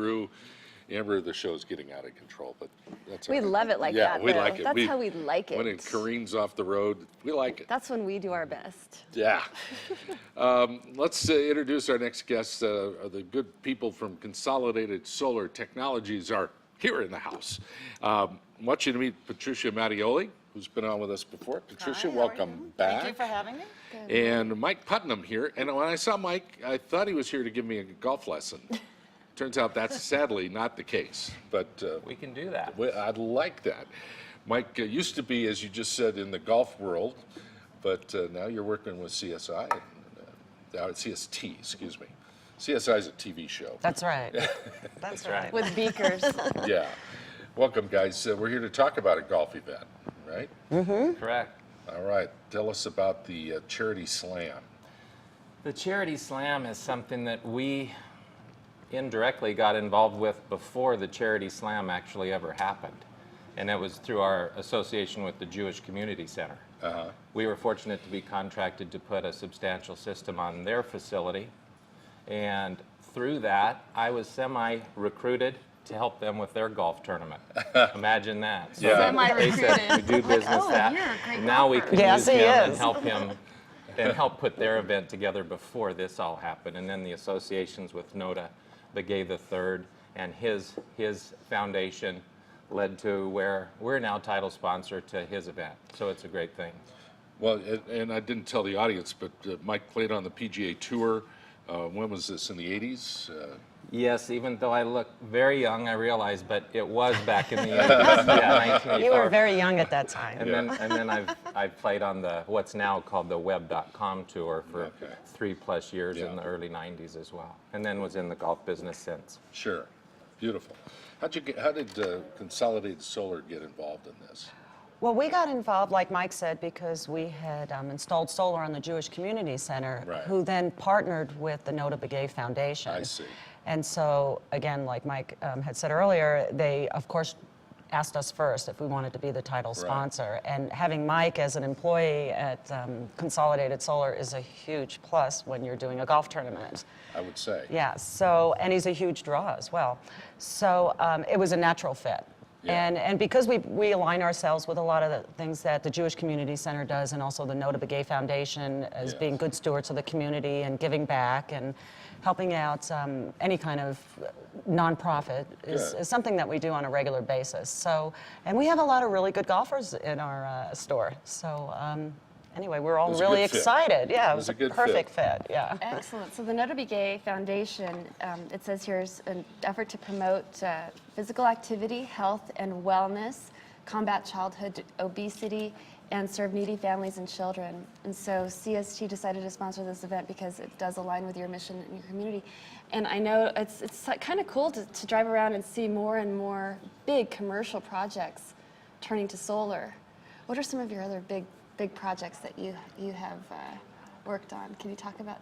Brew. Amber, the show's getting out of control, but that's all We right. love it like Yeah, that, we though. like it. That's how we like it. When it careens off the road, we like it. That's when we do our best. Yeah. Let's introduce our next guests. The good people from Consolidated Solar Technologies are here in the house. I want you to meet Patricia Mattioli, who's been on with us before. Patricia, welcome back. Thank you for having me. And Mike Putnam here. And when I saw Mike, I thought he was here to give me a golf lesson. Turns out that's sadly not the case. But we can do that. I'd like that. Mike used to be, as you just said, in the golf world, but now you're working with CSI, CST, excuse me. CSI is a TV show. That's right. That's right. With beakers. Yeah. Welcome, guys. We're here to talk about a golf event, right? Mm-hmm. Correct. All right. Tell us about the Charity Slam. The Charity Slam is something that we indirectly got involved with before the Charity Slam actually ever happened. And it was through our association with the Jewish Community Center. Uh-huh. We were fortunate to be contracted to put a substantial system on their facility. And through that, I was semi-recruited to help them with their golf tournament. Imagine that. So Yeah. they said, we do business that. you're a great Now we golfer. can Yes, use he him and is. help him and help put their event together before this all happened. And then the associations with NODA, Begay III, and his foundation led to where we're now title sponsor to his event. So it's a great thing. Well, and I didn't tell the audience, but Mike played on the PGA Tour. When was this, in the 80s? Yes, even though I look very young, I realize, but it was back in the 80s. Yeah, 1984. You were very young at that time. And then I've played on the what's now called the Web.com tour for 3+ years in the early 90s as well, and then was in the golf business since. Sure. Beautiful. How did Consolidated Solar get involved in this? Well, we got involved, like Mike said, because we had installed solar on the Jewish Community Center, Right. who then partnered with the Noda Begay Foundation. I see. And so, again, like Mike had said earlier, they, of course, asked us first if we wanted to be the title sponsor. And having Mike as an employee at Consolidated Solar is a huge plus when you're doing a golf tournament. I would say. Yeah, so, and he's a huge draw as well. So it was a natural fit. Yeah. And because we align ourselves with a lot of the things that the Jewish Community Center does, and also the Noda Begay Foundation as Yes. being good stewards of the community and giving back and helping out any kind of nonprofit is something that we do on a regular basis. So, and we have a lot of really good golfers in our store. So anyway, we're all was a really good fit. excited. Yeah, it was a a good perfect fit. Yeah. Excellent. So the Noda Begay Foundation, it says here, is an effort to promote physical activity, health, and wellness, combat childhood obesity, and serve needy families and children. And so CST decided to sponsor this event because it does align with your mission and your community. And I know it's kind of cool to drive around and see more and more big commercial projects turning to solar. What are some of your other big projects that you have worked on? Can you talk to that?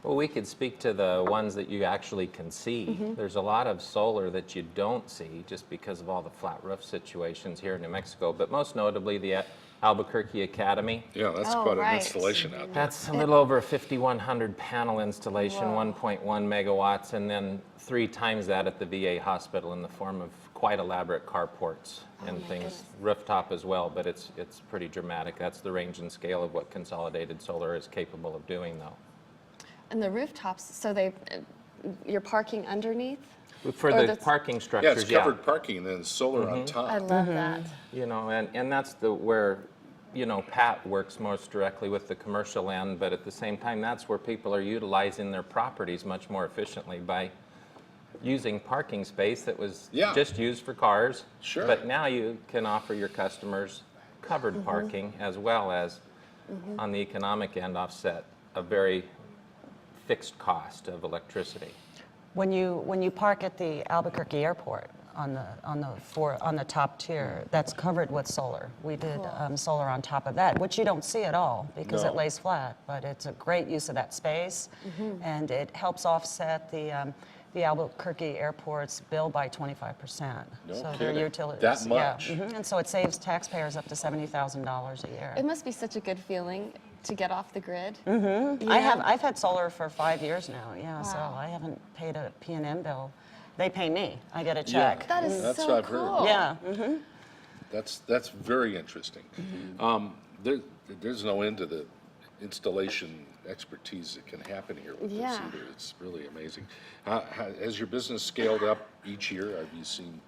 Well, we could speak to the ones that you actually can see. There's a lot of solar that you don't see just because of all the flat roof situations here in New Mexico, but most notably the Albuquerque Academy. Yeah, that's Oh, quite right. an installation out there. That's a little over a 5,100 panel installation, 1.1 megawatts, and then 3 times that at the VA hospital in the form of quite elaborate carports and my things, goodness. rooftop as well, but it's pretty dramatic. That's the range and scale of what Consolidated Solar is capable of doing, though. And the rooftops, so you're parking underneath? For Or the that's- parking Yeah, structures, it's covered parking and then solar on top. I love that. You know, and that's where, you know, Pat works most directly with the commercial end, but at the same time, that's where people are utilizing their properties much more efficiently by using parking space that was just used for cars. Sure. But now you can offer your customers covered parking as well as on the economic end offset a very fixed cost of electricity. When you park at the Albuquerque airport on the top tier, that's covered with solar. We did solar on top of that, which you don't see at all because it lays flat. But it's a great use of that space, and it helps offset the Albuquerque airport's bill by 25%. No so kidding. their utilities. That much? Yeah, and so it saves taxpayers up to $70,000 a year. It must be such a good feeling to get off the grid. I've had solar for 5 years now, yeah, so I haven't paid a P&M bill They pay me. I get a check. That is That's so what I've heard. cool. Yeah. That's very interesting. There's no end to the installation expertise that can happen here with this Yeah. either. It's really amazing. Has your business scaled up each year? Have you seen?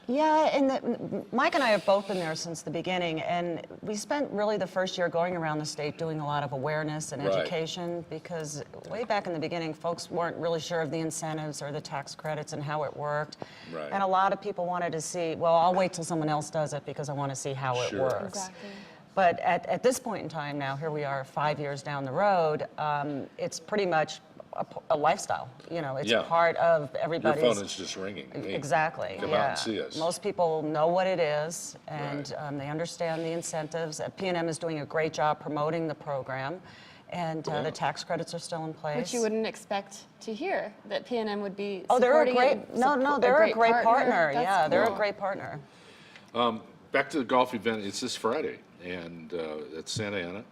Yeah, and Mike and I have both been there since the beginning, and we spent really the first year going around the state doing a lot of awareness and Right. education, because way back in the beginning, folks weren't really sure of the incentives or the tax credits and how it worked. Right. And a lot of people wanted to see, well, I'll wait till someone else does it because I want to see how it Sure. works. Exactly. But at this point in time now, here we are 5 years down the road, it's pretty much a lifestyle. You know, it's Yeah. part of Your everybody's. phone is just ringing. Hey, Exactly. Come yeah. out and see us. Most people know what it is, and Right. they understand the incentives. P&M is doing a great job promoting the program, and Yeah. the tax credits are still in place. Which you wouldn't expect to hear, that PNM would be Oh, they're a supporting great. it, No, they're a great partner. That's Yeah, they're a cool. great partner. Back to the golf event. It's this Friday, and at Santa Ana.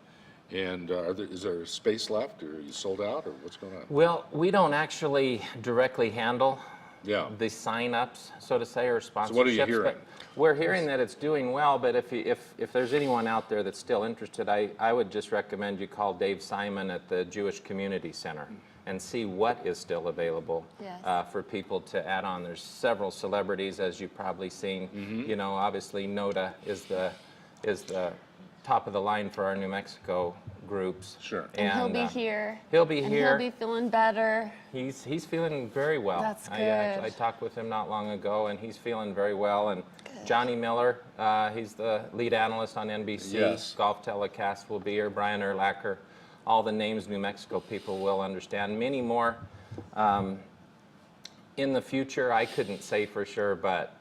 And is there space left, or are you sold out, or what's going on? Well, we don't actually directly handle Yeah. the sign-ups, so to say, or sponsorships. what are you hearing? But we're hearing that it's doing well, but if there's anyone out there that's still interested, I would just recommend you call Dave Simon at the Jewish Community Center and see what is still available Yes. for people to add on. There's several celebrities, as you've probably seen. You know, obviously Noda is the top of the line for our New Mexico groups. Sure. And he'll be here. He'll be and here. he'll be feeling better. He's feeling very well. That's I good. talked with him not long ago, and he's feeling very well. And Johnny Miller, he's the lead analyst on NBC. Yes. Golf telecast will be here. Brian Urlacher, all the names New Mexico people will understand. Many more in the future. I couldn't say for sure, but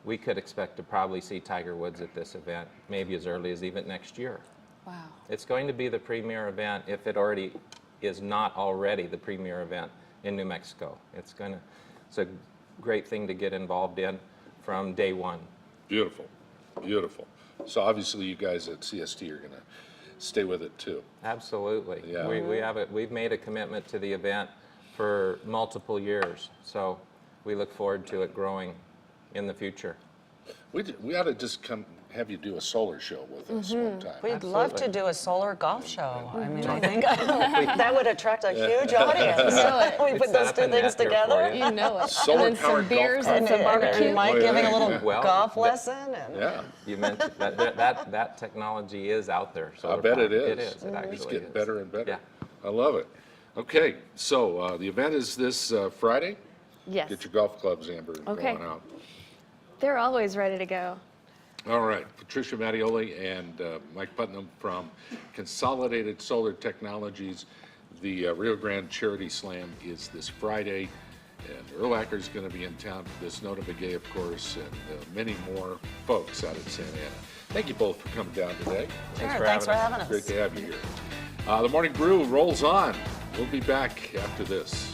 we could expect to probably see Tiger Woods at this event, maybe as early as even next year. Wow. It's going to be the premier event, if it already is not already the premier event in New Mexico. It's a great thing to get involved in from day one. Beautiful, beautiful. So obviously you guys at CST are going to stay with it too. Absolutely. Yeah. We've made a commitment to the event for multiple years, so we look forward to it growing in the future. We ought to just have you do a solar show with us one time. We'd love to Absolutely. do a solar golf show. I mean, I think that would attract a huge audience. know it. We put set those up two a things net here for together. you. You know it. Solar And then some powered golf beers cart. and some barbecue. And Mike Oh, yeah. giving a little Well, golf that- lesson. And Yeah, You mentioned that technology is out there. I solar bet it power. is. It is. It actually It's getting is. better and better. Yeah. I love it. Okay, so the event is this Friday. Yes. Get your golf clubs, Amber, and Okay. going out. They're always ready to go. All right, Patricia Mattioli and Mike Putnam from Consolidated Solar Technologies. The Rio Grande Charity Slam is this Friday, and Urlacher's going to be in town for this. Nota Begay, of course, and many more folks out at Santa Ana. Thank you both for coming down today. Sure, for thanks for having having us. Great to have you here. The Morning Brew rolls on. We'll be back after this.